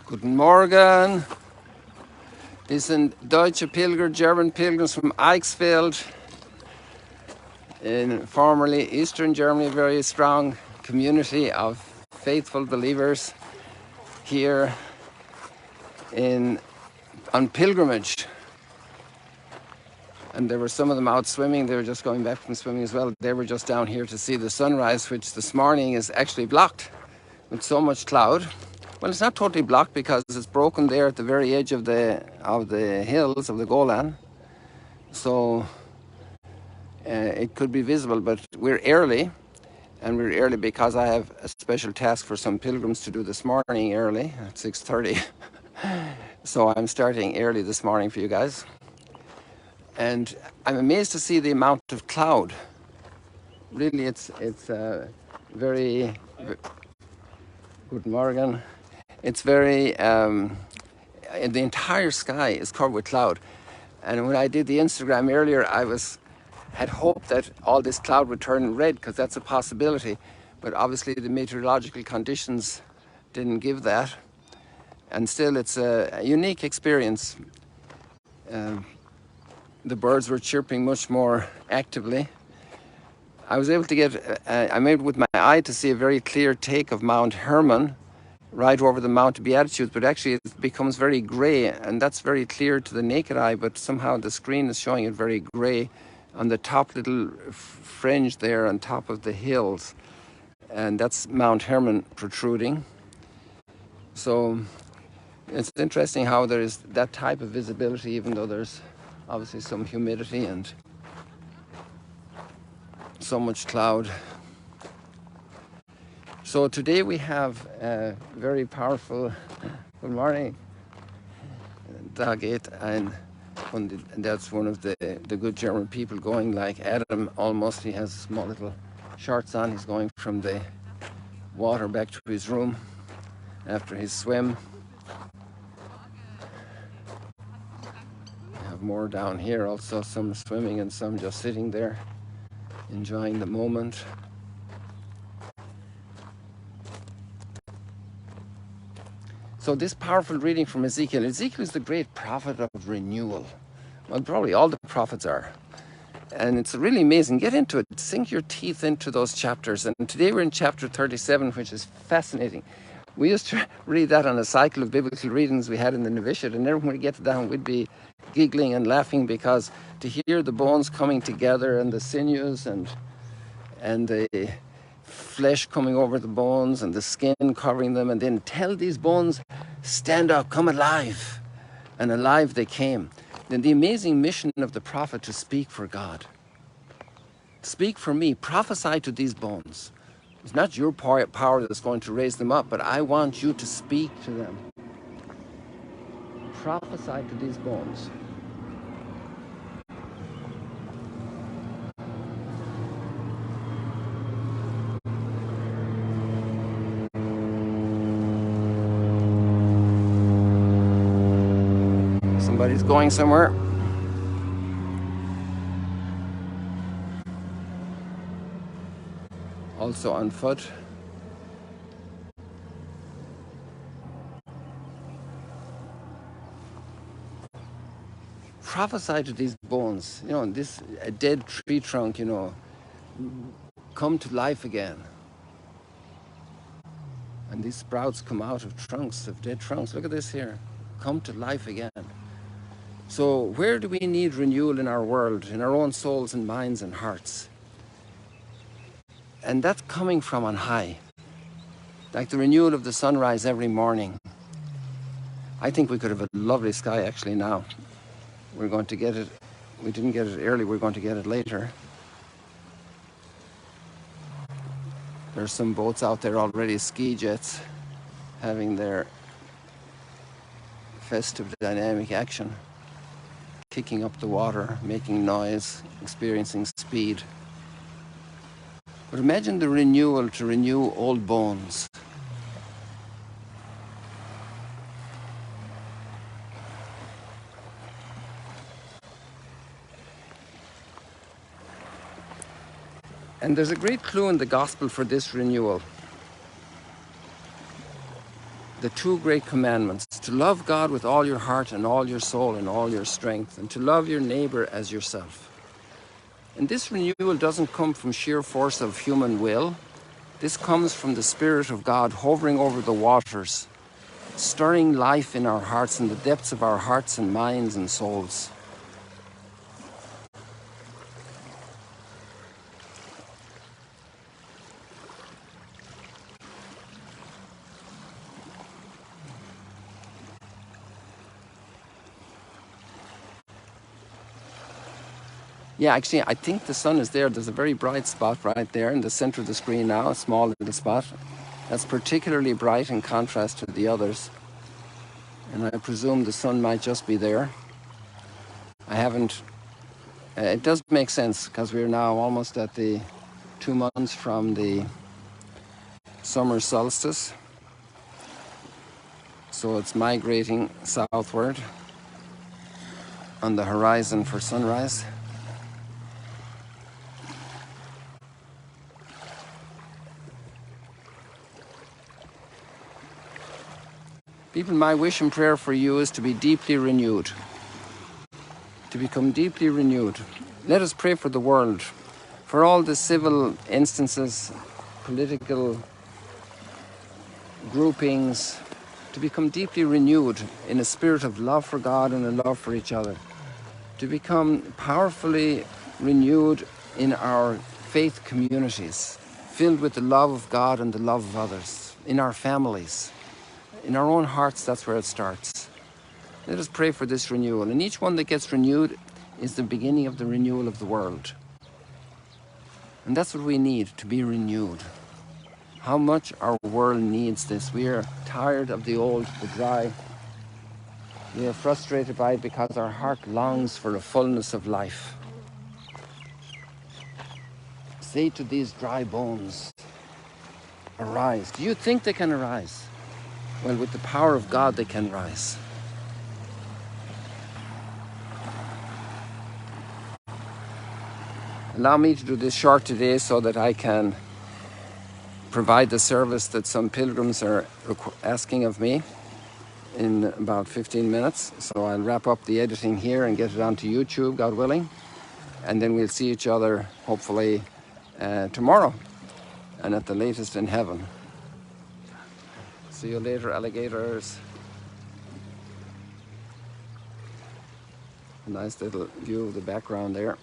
Guten Morgen. This sind deutsche Pilger, German pilgrims from Eichsfeld in formerly Eastern Germany, a very strong community of faithful believers here on pilgrimage. And there were some of them out swimming. They were just going back from swimming as well. They were just down here to see the sunrise, which this morning is actually blocked with so much cloud. Well, it's not totally blocked because it's broken there at the very edge of the hills of the Golan. So it could be visible, but we're early. And we're early because I have a special task for some pilgrims to do this morning early at 6:30. So I'm starting early this morning for you guys. And I'm amazed to see the amount of cloud. Really, it's very, Guten Morgen. It's very, the entire sky is covered with cloud. And when I did the Instagram earlier, I had hoped that all this cloud would turn red, because that's a possibility. But obviously the meteorological conditions didn't give that. And still, it's a unique experience. The birds were chirping much more actively. I was able to get, I'm able with my eye to see a very clear take of Mount Hermon, right over the Mount of Beatitudes, but actually it becomes very gray, and that's very clear to the naked eye, but somehow the screen is showing it very gray on the top little fringe there on top of the hills, and that's Mount Hermon protruding. So it's interesting how there is that type of visibility, even though there's obviously some humidity and so much cloud. So today we have a very powerful, good morning, Daggett, and that's one of the good German people going like Adam almost. He has small little shorts on. He's going from the water back to his room after his swim. We have more down here also, some swimming and some just sitting there enjoying the moment. So this powerful reading from Ezekiel. Ezekiel is the great prophet of renewal. Well, probably all the prophets are. And it's really amazing. Get into it. Sink your teeth into those chapters. And today we're in chapter 37, which is fascinating. We used to read that on a cycle of biblical readings we had in the novitiate. And then when we get to that one, we'd be giggling and laughing, because to hear the bones coming together and the sinews and the flesh coming over the bones and the skin covering them, and then tell these bones, stand up, come alive. And alive they came. Then the amazing mission of the prophet to speak for God. Speak for me, prophesy to these bones. It's not your power that's going to raise them up, but I want you to speak to them. Prophesy to these bones. Somebody's going somewhere. Also on foot. Prophesy to these bones. You know, this a dead tree trunk, you know, come to life again. And these sprouts come out of trunks, of dead trunks. Look at this here. Come to life again. So where do we need renewal in our world, in our own souls and minds and hearts? And that's coming from on high. Like the renewal of the sunrise every morning. I think we could have a lovely sky actually now. We're going to get it. We didn't get it early, we're going to get it later. There's some boats out there already, ski jets, having their festive dynamic action. Kicking up the water, making noise, experiencing speed. But imagine the renewal to renew old bones. And there's a great clue in the gospel for this renewal. the two great commandments, to love God with all your heart and all your soul and all your strength, and to love your neighbor as yourself. And this renewal doesn't come from sheer force of human will. This comes from the Spirit of God hovering over the waters, stirring life in our hearts, in the depths of our hearts and minds and souls. Yeah, actually, I think the sun is there. There's a very bright spot right there in the center of the screen now, a small little spot. That's particularly bright in contrast to the others. And I presume the sun might just be there. I haven't... it does make sense, because we're now almost at the 2 months from the summer solstice. So it's migrating southward on the horizon for sunrise. People, my wish and prayer for you is to be deeply renewed, to become deeply renewed. Let us pray for the world, for all the civil instances, political groupings, to become deeply renewed in a spirit of love for God and a love for each other, to become powerfully renewed in our faith communities, filled with the love of God and the love of others, in our families, in our own hearts. That's where it starts. Let us pray for this renewal. And each one that gets renewed is the beginning of the renewal of the world. And that's what we need, to be renewed. How much our world needs this. We are tired of the old, the dry. We are frustrated by it because our heart longs for the fullness of life. Say to these dry bones, arise. Do you think they can arise? Well, with the power of God, they can rise. Allow me to do this short today so that I can provide the service that some pilgrims are asking of me in about 15 minutes. So I'll wrap up the editing here and get it onto YouTube, God willing. And then we'll see each other, hopefully, tomorrow, and at the latest in heaven. See you later, alligators. A nice little view of the background there.